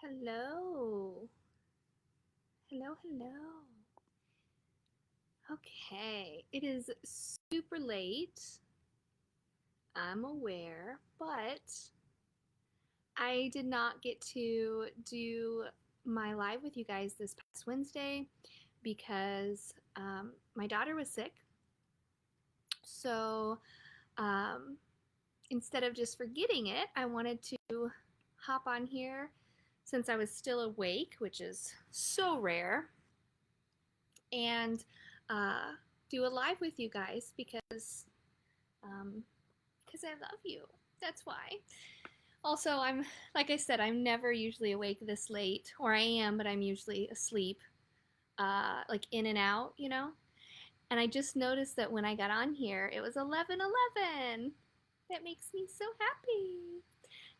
Hello. Hello, hello. Okay, it is super late. I'm aware, but I did not get to do my live with you guys this past Wednesday because my daughter was sick. So um, instead of just forgetting it, I wanted to hop on here since I was still awake, which is so rare, and uh, do a live with you guys um, because I love you. That's why. Also, I'm like I said, I'm never usually awake this late, or I am, but I'm usually asleep, like in and out, you know. And I just noticed that when I got on here, it was 11:11. That makes me so happy.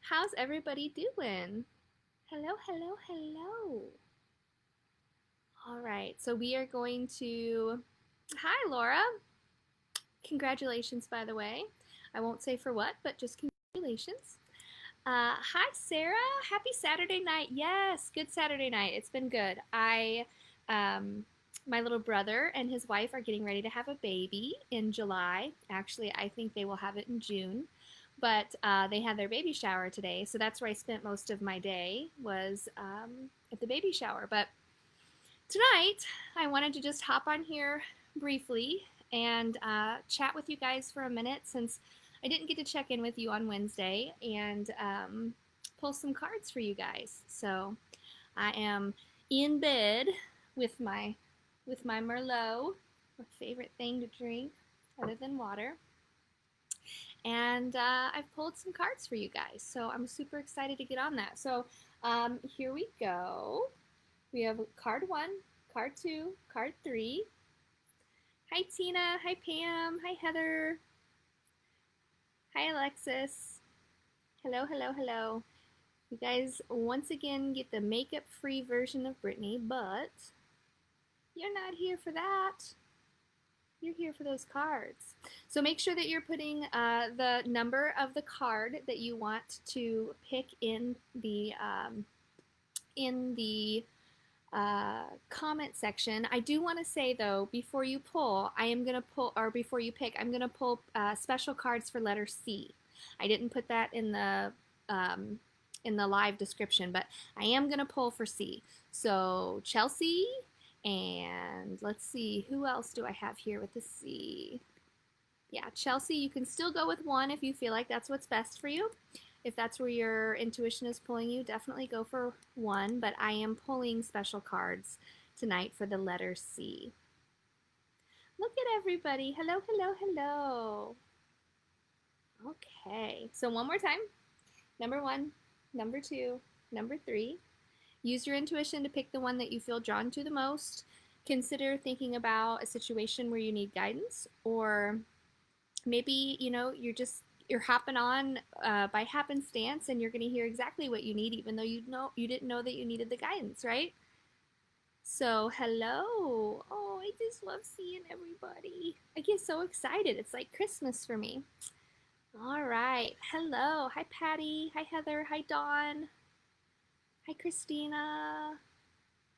How's everybody doing? Hello, hello, hello. All right, so we are going to. Hi, Laura. Congratulations, by the way. I won't say for what, but just congratulations. Hi, Sarah. Happy Saturday night. Yes, good Saturday night. It's been good. My little brother and his wife are getting ready to have a baby in July. Actually, I think they will have it in June. But they had their baby shower today, so that's where I spent most of my day was at the baby shower. But tonight, I wanted to just hop on here briefly and chat with you guys for a minute since I didn't get to check in with you on Wednesday and pull some cards for you guys. So I am in bed with my Merlot, my favorite thing to drink other than water. And I've pulled some cards for you guys. So I'm super excited to get on that. So here we go. We have card 1, card 2, card 3. Hi, Tina. Hi, Pam. Hi, Heather. Hi, Alexis. Hello, hello, hello. You guys once again get the makeup-free version of Britney, but you're not here for that. You're here for those cards. So make sure that you're putting the number of the card that you want to pick in the comment section. I do want to say though, before you pull, I am going to pull, or before you pick, I'm going to pull special cards for letter C. I didn't put that in the live description, but I am going to pull for C. So Chelsea, and let's see, who else do I have here with the C? Yeah, Chelsea, you can still go with 1 if you feel like that's what's best for you. If that's where your intuition is pulling you, definitely go for 1, but I am pulling special cards tonight for the letter C. Look at everybody. Hello, hello, hello. Okay, so one more time. Number 1, number 2, number 3. Use your intuition to pick the one that you feel drawn to the most. Consider thinking about a situation where you need guidance, or maybe, you're hopping on by happenstance and you're going to hear exactly what you need, even though you didn't know that you needed the guidance, right? So hello. Oh, I just love seeing everybody. I get so excited. It's like Christmas for me. All right. Hello. Hi, Patty. Hi, Heather. Hi, Dawn. Hi, Christina.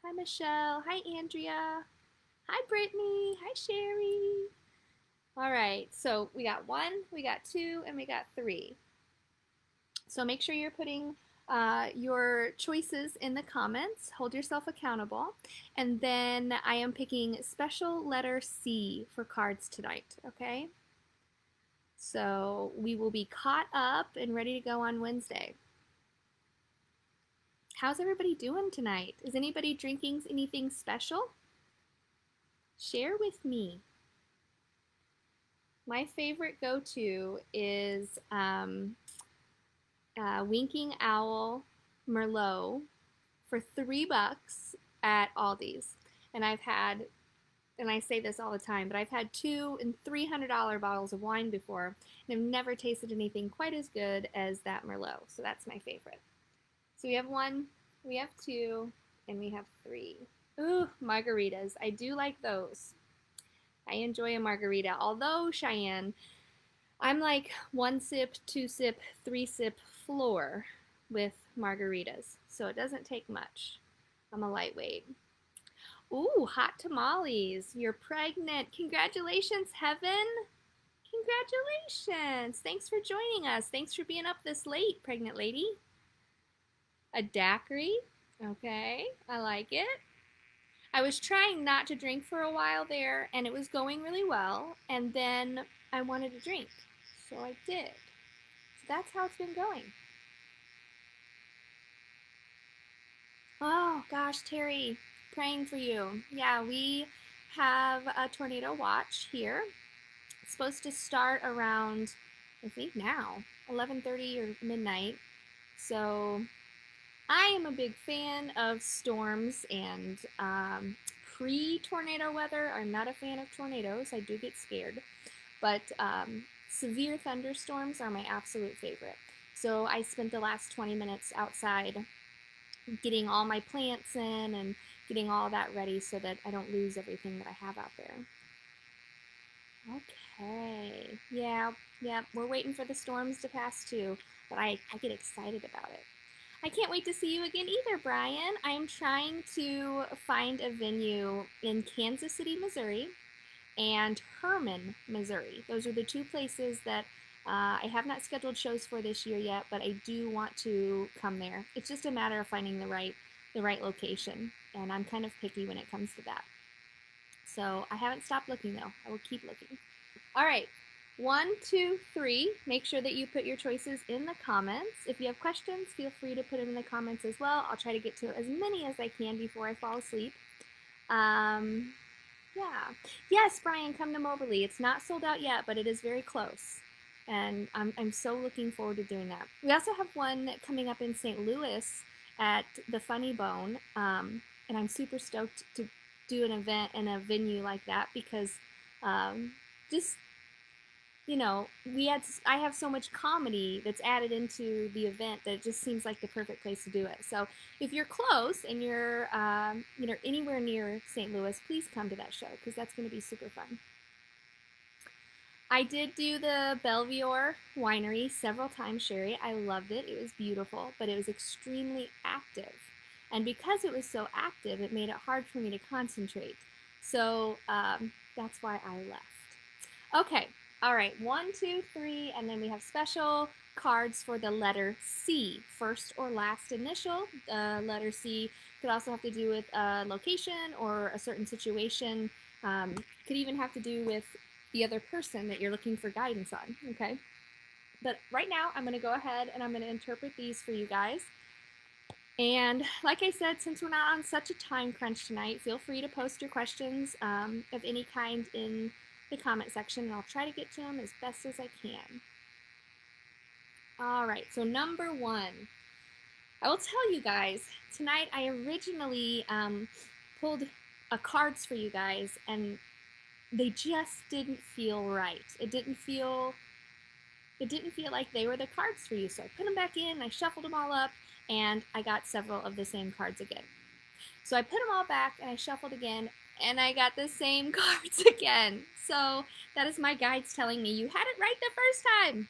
Hi, Michelle. Hi, Andrea. Hi, Brittany. Hi, Sherry. All right, so we got 1, we got 2, and we got 3. So make sure you're putting your choices in the comments. Hold yourself accountable. And then I am picking special letter C for cards tonight, okay? So we will be caught up and ready to go on Wednesday. How's everybody doing tonight? Is anybody drinking anything special? Share with me. My favorite go-to is Winking Owl Merlot for $3 at Aldi's. And I say this all the time, but I've had $200 and $300 bottles of wine before, and I've never tasted anything quite as good as that Merlot. So that's my favorite. So we have 1, we have 2, and we have 3. Ooh, margaritas. I do like those. I enjoy a margarita, although Cheyenne, I'm like 1 sip, 2 sip, 3 sip floor with margaritas. so it doesn't take much. I'm a lightweight. Ooh, hot tamales. You're pregnant. Congratulations, Heaven. Congratulations. Thanks for joining us. Thanks for being up this late, pregnant lady. A daiquiri. Okay, I like it. I was trying not to drink for a while there, and it was going really well, and then I wanted to drink, so I did. So that's how it's been going. Oh gosh, Terry, praying for you. Yeah, we have a tornado watch here. It's supposed to start around, I think now, 11:30 or midnight. So I am a big fan of storms and pre-tornado weather. I'm not a fan of tornadoes. I do get scared. But severe thunderstorms are my absolute favorite. So I spent the last 20 minutes outside getting all my plants in and getting all that ready so that I don't lose everything that I have out there. Okay. Yeah, we're waiting for the storms to pass too, but I get excited about it. I can't wait to see you again either, Brian. I'm trying to find a venue in Kansas City, Missouri, and Herman, Missouri. Those are the two places that I have not scheduled shows for this year yet, but I do want to come there. It's just a matter of finding the right location, and I'm kind of picky when it comes to that. So I haven't stopped looking though. I will keep looking. All right. 1, 2, 3. Make sure that you put your choices in the comments. If you have questions, feel free to put them in the comments as well. I'll try to get to as many as I can before I fall asleep. Yeah. Yes, Brian, come to Moberly. It's not sold out yet, but it is very close. And I'm so looking forward to doing that. We also have one coming up in St. Louis at the Funny Bone. And I'm super stoked to do an event in a venue like that because just, you know, I have so much comedy that's added into the event that it just seems like the perfect place to do it. So if you're close and you're anywhere near St. Louis, please come to that show because that's going to be super fun. I did do the Belvior Winery several times, Sherry. I loved it. It was beautiful, but it was extremely active. And because it was so active, it made it hard for me to concentrate. So that's why I left. Okay. All right, 1, 2, 3, and then we have special cards for the letter C, first or last initial. Letter C could also have to do with a location or a certain situation. Could even have to do with the other person that you're looking for guidance on, okay? But right now, I'm going to go ahead and I'm going to interpret these for you guys. And like I said, since we're not on such a time crunch tonight, feel free to post your questions of any kind in the comment section, and I'll try to get to them as best as I can. All right, so number 1. I will tell you guys, tonight I originally pulled cards for you guys, and they just didn't feel right. It didn't feel like they were the cards for you, so I put them back in, I shuffled them all up, and I got several of the same cards again. So I put them all back, and I shuffled again, and I got the same cards again. So that is my guides telling me you had it right the first time.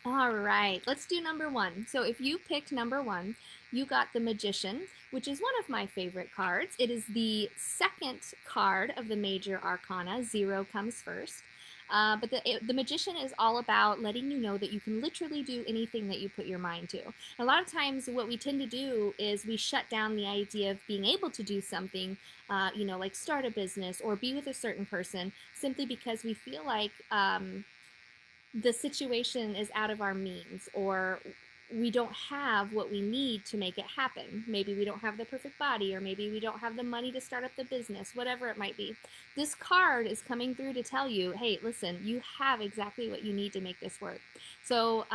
All right, let's do number 1. So if you picked number 1, you got the Magician, which is one of my favorite cards. It is the second card of the major arcana. 0 comes first. But the Magician is all about letting you know that you can literally do anything that you put your mind to. A lot of times what we tend to do is we shut down the idea of being able to do something, like start a business or be with a certain person simply because we feel like the situation is out of our means, or we don't have what we need to make it happen. Maybe we don't have the perfect body, or maybe we don't have the money to start up the business, whatever it might be. This card is coming through to tell you, hey, listen, you have exactly what you need to make this work. So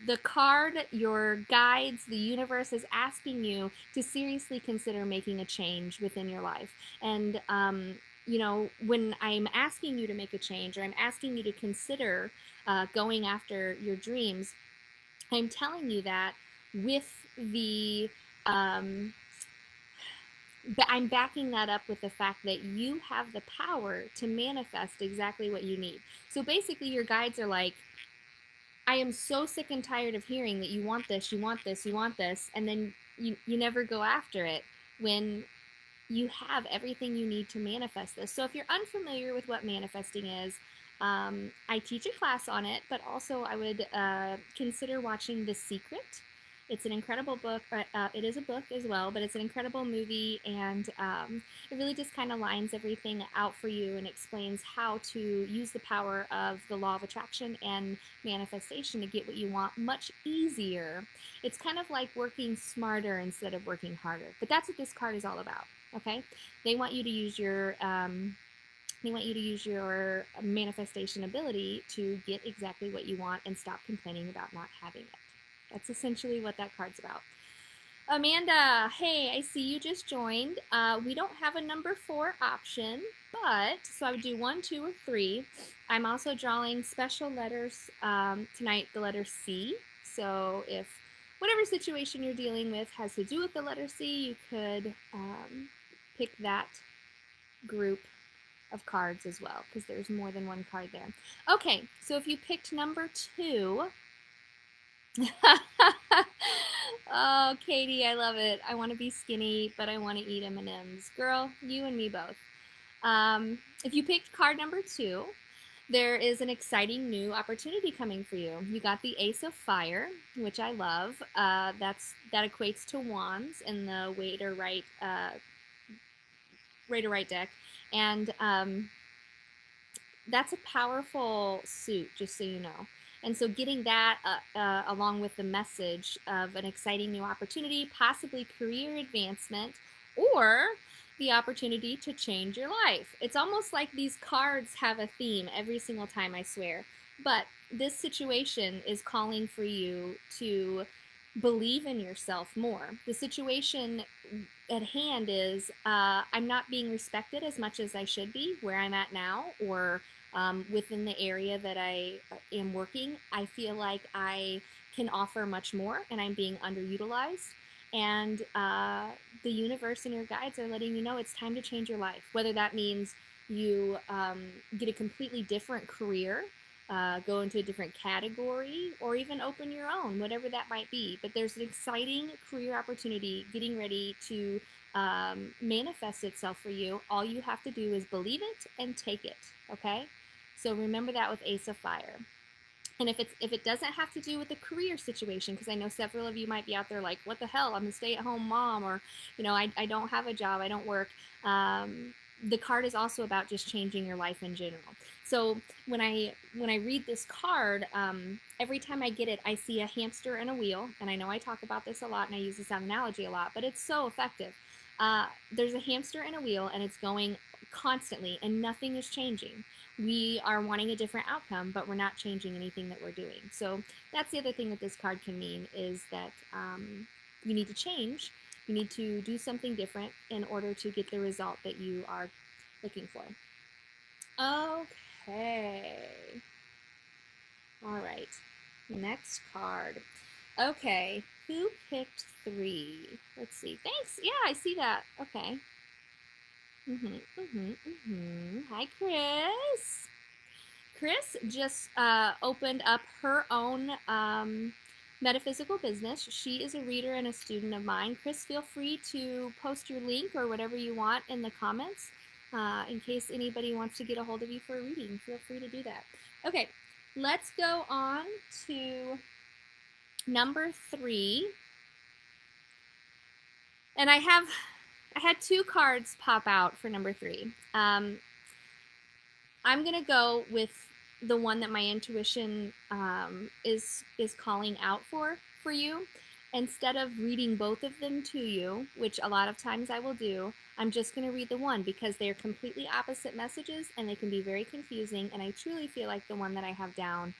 the card, your guides, the universe is asking you to seriously consider making a change within your life. And when I'm asking you to make a change, or I'm asking you to consider going after your dreams, I'm telling you that with I'm backing that up with the fact that you have the power to manifest exactly what you need. So basically your guides are like, I am so sick and tired of hearing that you want this, you want this, you want this, and then you never go after it when you have everything you need to manifest this. So if you're unfamiliar with what manifesting is, I teach a class on it, but also I would consider watching The Secret. It's an incredible book. It is a book as well, but it's an incredible movie, and it really just kind of lines everything out for you and explains how to use the power of the law of attraction and manifestation to get what you want much easier. It's kind of like working smarter instead of working harder, but that's what this card is all about. Okay, they want you to use your manifestation ability to get exactly what you want and stop complaining about not having it. That's essentially what that card's about. Amanda, hey, I see you just joined. We don't have a number 4 option, but so I would do 1, 2, or 3. I'm also drawing special letters tonight, the letter C. So if whatever situation you're dealing with has to do with the letter C, you could pick that group of cards as well, because there's more than one card there. Okay, so if you picked number 2, oh, Katie, I love it. I want to be skinny, but I want to eat M&Ms. Girl, you and me both. If you picked card number 2, there is an exciting new opportunity coming for you. You got the Ace of Fire, which I love. That equates to wands in the way to right deck, and that's a powerful suit, just so you know. And so getting that along with the message of an exciting new opportunity, possibly career advancement, or the opportunity to change your life. It's almost like these cards have a theme every single time, I swear. But this situation is calling for you to believe in yourself more. The situation at hand is I'm not being respected as much as I should be where I'm at now, or within the area that I am working. I feel like I can offer much more and I'm being underutilized. And the universe and your guides are letting you know it's time to change your life. Whether that means you get a completely different career, go into a different category, or even open your own, whatever that might be. But there's an exciting career opportunity getting ready to manifest itself for you. All you have to do is believe it and take it, okay? So remember that with Ace of Fire. And if it doesn't have to do with the career situation, because I know several of you might be out there like, what the hell, I'm a stay-at-home mom, or, you know, I don't have a job, I don't work. The card is also about just changing your life in general. So when I read this card, every time I get it, I see a hamster and a wheel. And I know I talk about this a lot and I use this analogy a lot, but it's so effective. There's a hamster and a wheel, and it's going constantly, and nothing is changing. We are wanting a different outcome, but we're not changing anything that we're doing. So that's the other thing that this card can mean, is that you need to change. You need to do something different in order to get the result that you are looking for. Okay. All right. Next card. Okay. Who picked 3? Let's see. Thanks. Yeah, I see that. Okay. Hi, Chris. Chris just opened up her own metaphysical business. She is a reader and a student of mine. Chris, feel free to post your link or whatever you want in the comments in case anybody wants to get a hold of you for a reading. Feel free to do that. Okay, let's go on to number 3. And I had 2 cards pop out for number 3. I'm going to go with the one that my intuition is calling out for you. Instead of reading both of them to you, which a lot of times I will do, I'm just going to read the one, because they are completely opposite messages and they can be very confusing, and I truly feel like the one that I have down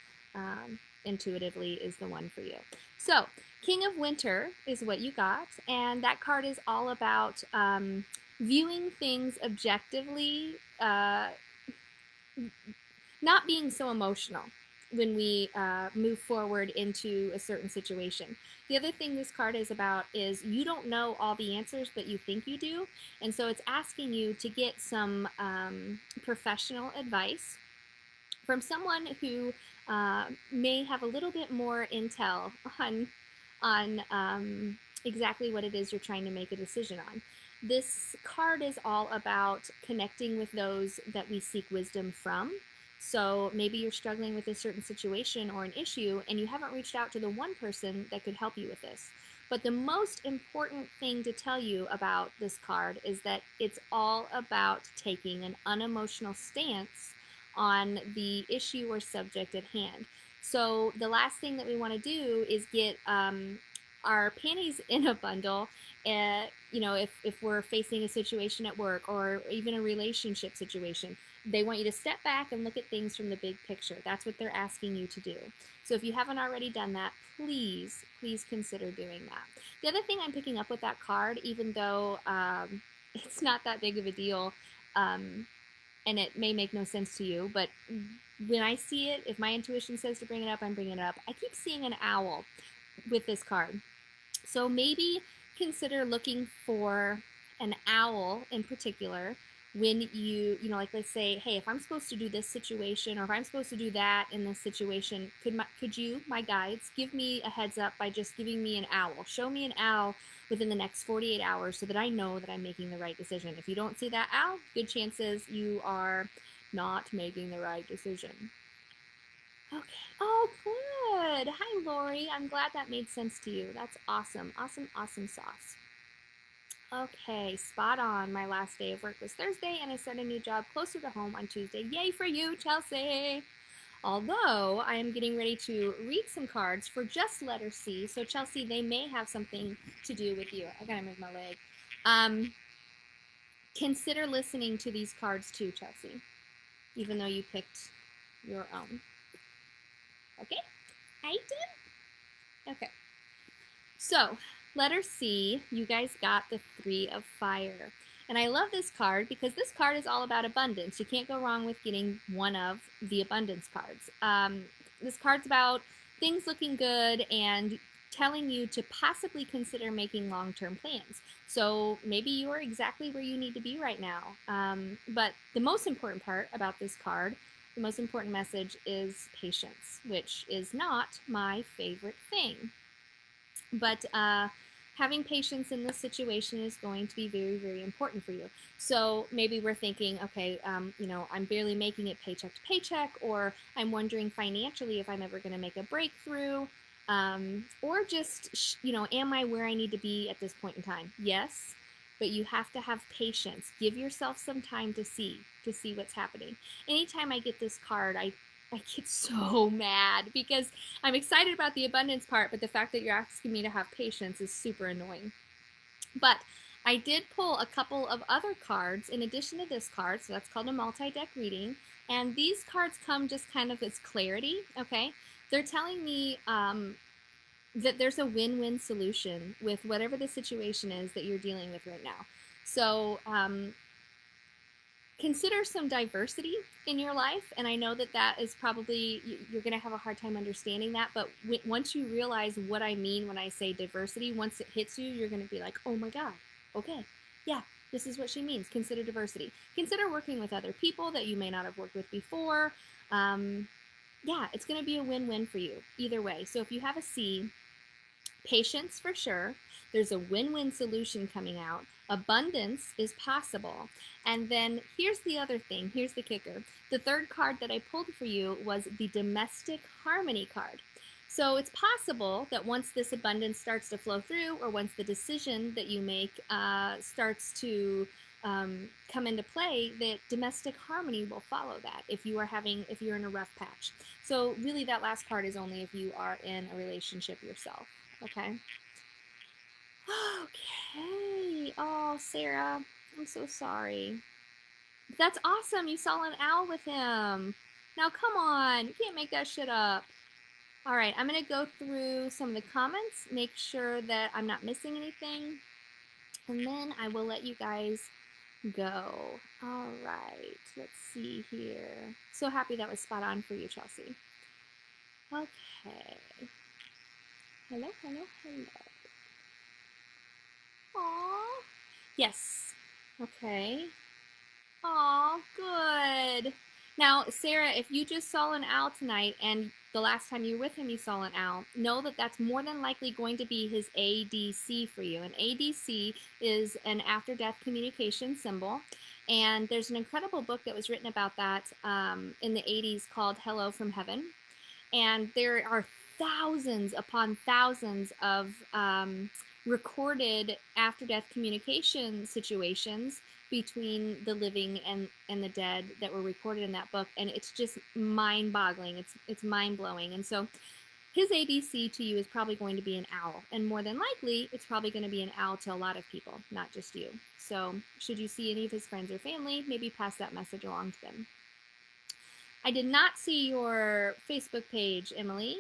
intuitively is the one for you. So, King of Winter is what you got, and that card is all about viewing things objectively, not being so emotional when we move forward into a certain situation. The other thing this card is about is you don't know all the answers, but you think you do. And so it's asking you to get some professional advice from someone who may have a little bit more intel on exactly what it is you're trying to make a decision on. This card is all about connecting with those that we seek wisdom from. So maybe you're struggling with a certain situation or an issue and you haven't reached out to the one person that could help you with this. But the most important thing to tell you about this card is that it's all about taking an unemotional stance on the issue or subject at hand. So the last thing that we want to do is get our panties in a bundle. If we're facing a situation at work or even a relationship situation, they want you to step back and look at things from the big picture. That's what they're asking you to do. So if you haven't already done that, please consider doing that. The other thing I'm picking up with that card, even though it's not that big of a deal, and it may make no sense to you, but when I see it, if my intuition says to bring it up, I'm bringing it up. I keep seeing an owl with this card. So maybe consider looking for an owl in particular when like let's say, hey, if I'm supposed to do this situation or if I'm supposed to do that in this situation, could you, my guides, give me a heads up by just giving me an owl? Show me an owl within the next 48 hours so that I know that I'm making the right decision. If you don't see that owl, good chances you are not making the right decision. Okay. Oh, good. Hi, Lori. I'm glad that made sense to you. That's awesome. Awesome sauce. Okay, spot on. My last day of work was Thursday, and I started a new job closer to home on Tuesday. Yay for you, Chelsea! Although I am getting ready to read some cards for just letter C. So, Chelsea, they may have something to do with you. I gotta move my leg. Consider listening to these cards too, Chelsea, even though you picked your own. Okay? I did? Okay. So, letter C, you guys got the 3 of Fire. And I love this card because this card is all about abundance. You can't go wrong with getting one of the abundance cards. This card's about things looking good and telling you to possibly consider making long-term plans. So maybe you are exactly where you need to be right now. But the most important part about this card, the most important message is patience, which is not my favorite thing. But having patience in this situation is going to be very, very important for you. So maybe we're thinking, okay, I'm barely making it paycheck to paycheck, or I'm wondering financially if I'm ever going to make a breakthrough, or just, am I where I need to be at this point in time? Yes, but you have to have patience. Give yourself some time to see what's happening. Anytime I get this card, I get so mad because I'm excited about the abundance part, but the fact that you're asking me to have patience is super annoying. But I did pull a couple of other cards in addition to this card, so that's called a multi-deck reading. And these cards come just kind of as clarity, okay? They're telling me that there's a win-win solution with whatever the situation is that you're dealing with right now. So consider some diversity in your life, and I know that is probably, you're going to have a hard time understanding that, but once you realize what I mean when I say diversity, once it hits you, you're going to be like, oh my god, okay, yeah, this is what she means. Consider diversity. Consider working with other people that you may not have worked with before. Yeah, it's going to be a win-win for you either way. So if you have a C, patience for sure. There's a win-win solution coming out. Abundance is possible. And then here's the other thing. Here's the kicker. The third card that I pulled for you was the domestic harmony card. So it's possible that once this abundance starts to flow through, or once the decision that you make starts to come into play, that domestic harmony will follow that if you're in a rough patch. So really that last card is only if you are in a relationship yourself. Okay. Okay. Oh, Sarah, I'm so sorry. That's awesome. You saw an owl with him. Now, come on. You can't make that shit up. All right. I'm going to go through some of the comments, make sure that I'm not missing anything, and then I will let you guys go. All right. Let's see here. So happy that was spot on for you, Chelsea. Okay. Hello. Aw. Yes. Okay. Aw, good. Now, Sarah, if you just saw an owl tonight and the last time you were with him you saw an owl, know that that's more than likely going to be his ADC for you. An ADC is an after-death communication symbol. And there's an incredible book that was written about that in the 80s called Hello from Heaven. And there are thousands upon thousands of recorded after-death communication situations between the living and the dead that were recorded in that book, and it's just mind-boggling. It's mind-blowing. And so his ADC to you is probably going to be an owl, and more than likely it's probably going to be an owl to a lot of people, not just you. So should you see any of his friends or family, maybe pass that message along to them. I did not see your Facebook page, Emily.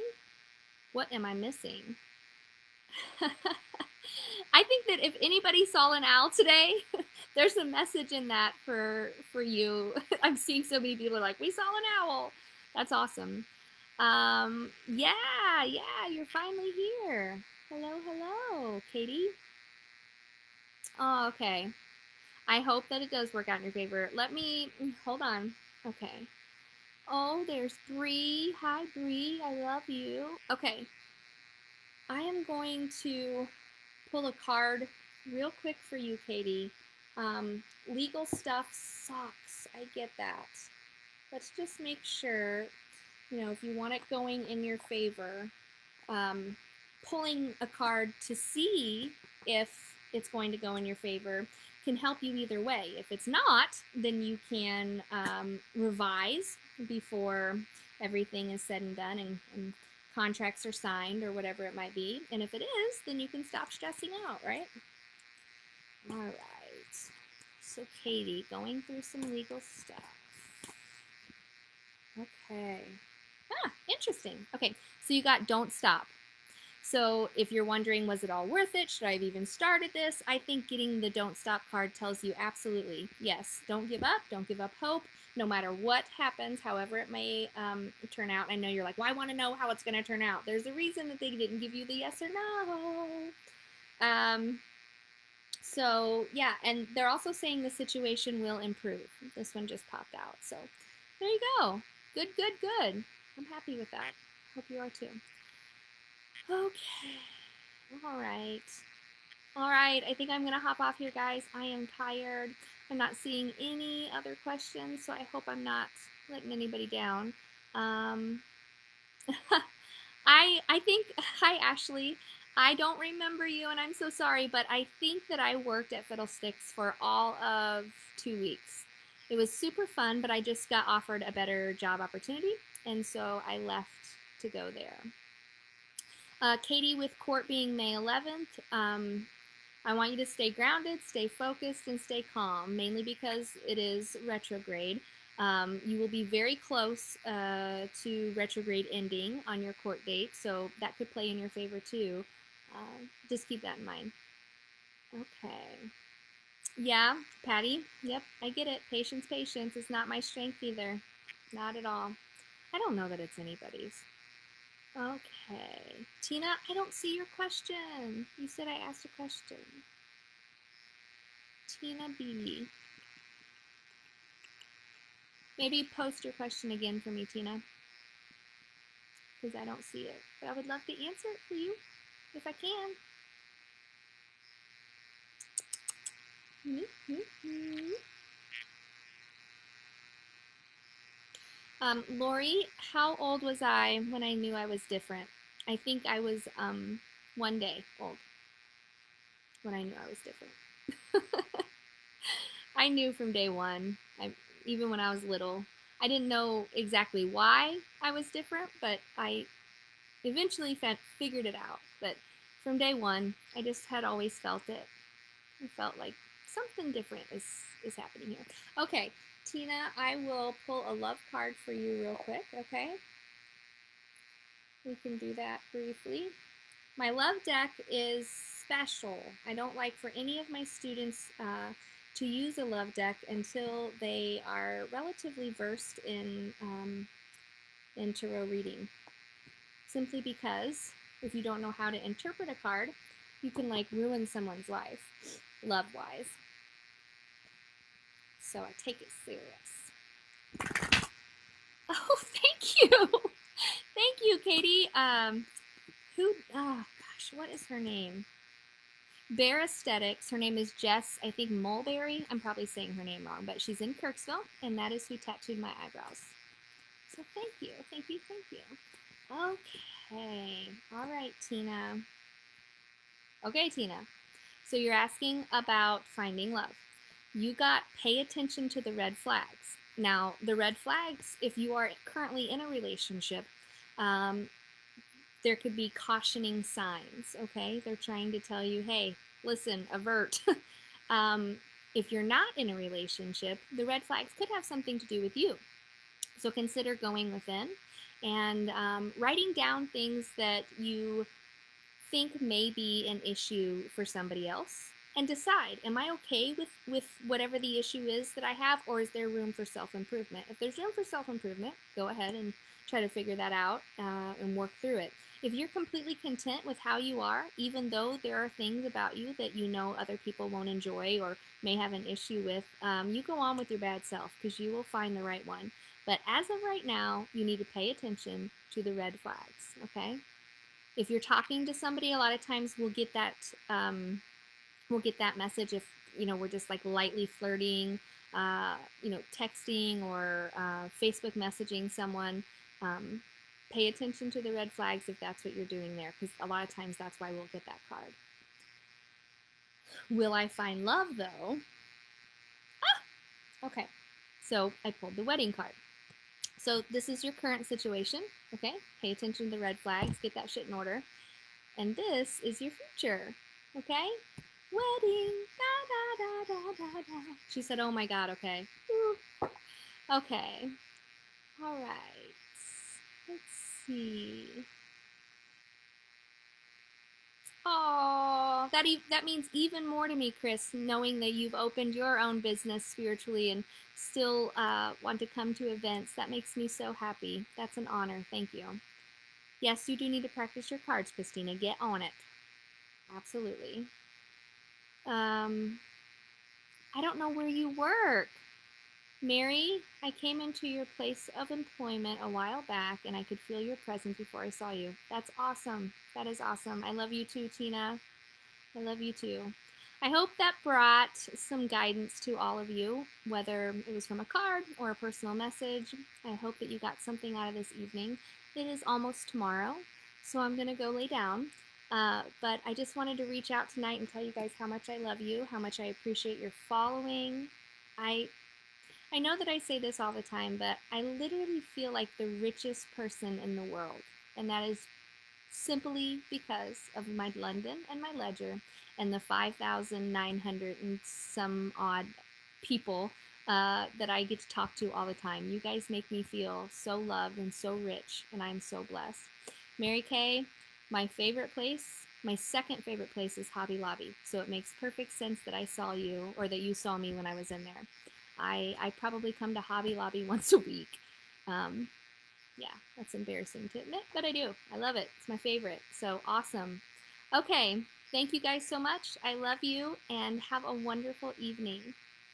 What am I missing? I think that if anybody saw an owl today, there's a message in that for you. I'm seeing so many people are like, we saw an owl. That's awesome. Yeah, you're finally here. Hello, Katie. Oh, okay. I hope that it does work out in your favor. Let me, hold on. Okay. Oh, there's Bree. Hi, Bree. I love you. Okay. I am going to pull a card real quick for you, Katie. Legal stuff sucks. I get that. Let's just make sure, if you want it going in your favor, pulling a card to see if it's going to go in your favor can help you either way. If it's not, then you can revise before everything is said and done and contracts are signed or whatever it might be. And if it is, then you can stop stressing out, right? All right. So Katie, going through some legal stuff. Okay. Interesting. Okay, so you got don't stop. So if you're wondering, was it all worth it? Should I have even started this? I think getting the don't stop card tells you absolutely, yes, don't give up hope, no matter what happens, however it may turn out. I know you're like, well, I want to know how it's going to turn out. There's a reason that they didn't give you the yes or no. So yeah, and they're also saying the situation will improve. This one just popped out. So there you go. Good. I'm happy with that. Hope you are too. Okay. All right. I think I'm going to hop off here, guys. I am tired. I'm not seeing any other questions, so I hope I'm not letting anybody down. I think, hi, Ashley. I don't remember you, and I'm so sorry, but I think that I worked at Fiddlesticks for all of 2 weeks. It was super fun, but I just got offered a better job opportunity, and so I left to go there. Katie, with court being May 11th, I want you to stay grounded, stay focused, and stay calm, mainly because it is retrograde. You will be very close to retrograde ending on your court date, so that could play in your favor too. Just keep that in mind. Okay. Yeah, Patty, yep, I get it. Patience. It's not my strength either. Not at all. I don't know that it's anybody's. Okay. Tina, I don't see your question. You said I asked a question. Tina B. Maybe post your question again for me, Tina, because I don't see it. But I would love to answer it for you if I can. Lori, how old was I when I knew I was different? I think I was 1 day old when I knew I was different. I knew from day one, even when I was little. I didn't know exactly why I was different, but I eventually figured it out. But from day one, I just had always felt it. I felt like something different is happening here. Okay, Tina, I will pull a love card for you real quick, okay? We can do that briefly. My love deck is special. I don't like for any of my students to use a love deck until they are relatively versed in tarot reading. Simply because if you don't know how to interpret a card, you can like ruin someone's life, love-wise. So I take it serious. Oh, thank you. Thank you, Katie. Oh gosh, what is her name? Bear Aesthetics. Her name is Jess, I think Mulberry. I'm probably saying her name wrong, but she's in Kirksville, and that is who tattooed my eyebrows. So thank you, thank you, thank you. Okay, all right, Tina. Okay, Tina. So you're asking about finding love. You got pay attention to the red flags. Now, the red flags, if you are currently in a relationship, um, there could be cautioning signs, okay? They're trying to tell you, hey, listen, avert. um, if you're not in a relationship, the red flags could have something to do with you. So consider going within and writing down things that you think may be an issue for somebody else and decide, am I okay with whatever the issue is that I have, or is there room for self-improvement? If there's room for self-improvement, go ahead and try to figure that out and work through it. If you're completely content with how you are, even though there are things about you that you know other people won't enjoy or may have an issue with, you go on with your bad self because you will find the right one. But as of right now, you need to pay attention to the red flags, okay? If you're talking to somebody, a lot of times we'll get that message if we're just like lightly flirting, texting or Facebook messaging someone. Pay attention to the red flags if that's what you're doing there, because a lot of times that's why we'll get that card. Will I find love though? Okay, so I pulled the wedding card. So this is your current situation, okay? Pay attention to the red flags, get that shit in order. And this is your future, okay? Wedding, da da da da da da. She said, oh my God, okay. Ooh. Okay, all right. Let's see. Oh, that means even more to me, Chris, knowing that you've opened your own business spiritually and still want to come to events. That makes me so happy. That's an honor. Thank you. Yes, you do need to practice your cards, Christina. Get on it. Absolutely. I don't know where you work. Mary, I came into your place of employment a while back and I could feel your presence before I saw you. That's awesome. That is awesome. I love you too, Tina. I love you too. I hope that brought some guidance to all of you, whether it was from a card or a personal message. I hope that you got something out of this evening. It is almost tomorrow, so I'm going to go lay down. But I just wanted to reach out tonight and tell you guys how much I love you, how much I appreciate your following. I know that I say this all the time, but I literally feel like the richest person in the world, and that is simply because of my London and my ledger and the 5,900 and some odd people that I get to talk to all the time. You guys make me feel so loved and so rich, and I'm so blessed. Mary Kay, my favorite place, my second favorite place is Hobby Lobby. So it makes perfect sense that I saw you, or that you saw me when I was in there. I probably come to Hobby Lobby once a week. Yeah, that's embarrassing to admit, but I do. I love it. It's my favorite. So awesome. Okay, thank you guys so much. I love you and have a wonderful evening.